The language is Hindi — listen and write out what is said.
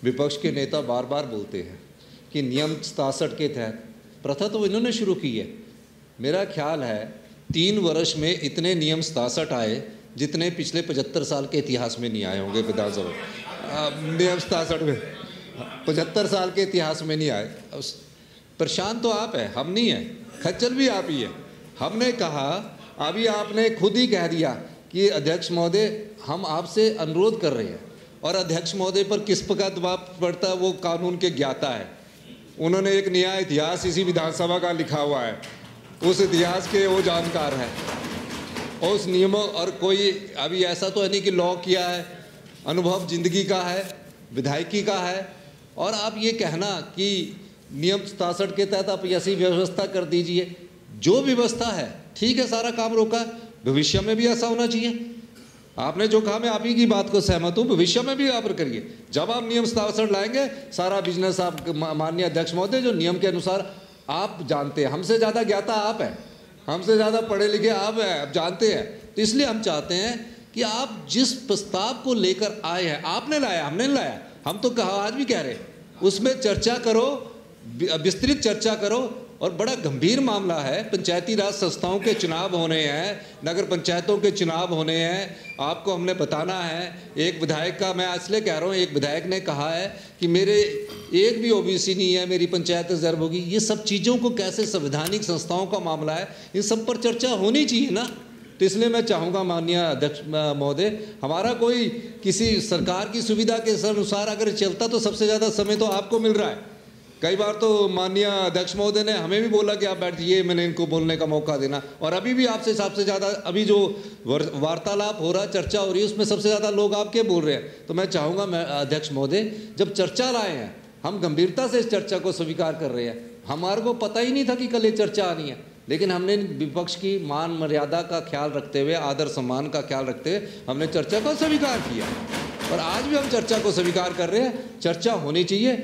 विपक्ष के नेता बार बार बोलते हैं कि नियम 67 के तहत, प्रथा तो इन्होंने शुरू की है। मेरा ख्याल है 3 वर्ष में इतने नियम 67 आए जितने पिछले 75 साल के इतिहास में नहीं आए होंगे। विधानसभा नियम 67 में 75 साल के इतिहास में नहीं आए। परेशान तो आप हैं, हम नहीं हैं, खच्चर भी आप ही है। हमने कहा, अभी आपने खुद ही कह दिया कि अध्यक्ष महोदय हम आपसे अनुरोध कर रहे हैं, और अध्यक्ष महोदय पर किस प्रकार दबाव पड़ता है वो कानून के ज्ञाता है। उन्होंने एक नया इतिहास इसी विधानसभा का लिखा हुआ है, उस इतिहास के वो जानकार हैं। और उस नियमों और कोई अभी ऐसा तो है नहीं कि लॉ किया है, अनुभव जिंदगी का है, विधायकी का है। और आप ये कहना कि नियम 67 के तहत आप ऐसी व्यवस्था कर दीजिए, जो व्यवस्था है ठीक है, सारा काम रोका, भविष्य में भी ऐसा होना चाहिए। आपने जो कहा मैं आप ही की बात को सहमत हूँ, भविष्य में भी आप करिए। जब आप नियम 67 लाएंगे, सारा बिजनेस आप माननीय अध्यक्ष महोदय जो नियम के अनुसार आप जानते हैं, हमसे ज़्यादा ज्ञाता आप हैं, हमसे ज़्यादा पढ़े लिखे आप हैं, आप जानते हैं। तो इसलिए हम चाहते हैं कि आप जिस प्रस्ताव को लेकर आए हैं, आपने लाया, हमने नहीं लाया, हम तो कहा आज भी कह रहे हैं, उसमें चर्चा करो, विस्तृत चर्चा करो। और बड़ा गंभीर मामला है, पंचायती राज संस्थाओं के चुनाव होने हैं, नगर पंचायतों के चुनाव होने हैं, आपको हमने बताना है। एक विधायक का मैं इसलिए कह रहा हूँ, एक विधायक ने कहा है कि मेरे एक भी ओबीसी नहीं है, मेरी पंचायत रिजर्व होगी। ये सब चीज़ों को कैसे, संवैधानिक संस्थाओं का मामला है, इन सब पर चर्चा होनी चाहिए ना। तो इसलिए मैं चाहूँगा माननीय अध्यक्ष महोदय, हमारा कोई किसी सरकार की सुविधा के अनुसार अगर चलता तो सबसे ज़्यादा समय तो आपको मिल रहा है। कई बार तो माननीय अध्यक्ष महोदय ने हमें भी बोला कि आप बैठिए, मैंने इनको बोलने का मौका देना। और अभी भी आपसे सबसे ज़्यादा अभी जो वार्तालाप हो रहा है, चर्चा हो रही है, उसमें सबसे ज़्यादा लोग आपके बोल रहे हैं। तो मैं चाहूँगा मैं अध्यक्ष महोदय, जब चर्चा लाए हैं, हम गंभीरता से इस चर्चा को स्वीकार कर रहे हैं। हमारे को पता ही नहीं था कि कल ये चर्चा आनी है, लेकिन हमने विपक्ष की मान मर्यादा का ख्याल रखते हुए, आदर सम्मान का ख्याल रखते हुए हमने चर्चा को स्वीकार किया। और आज भी हम चर्चा को स्वीकार कर रहे हैं, चर्चा होनी चाहिए।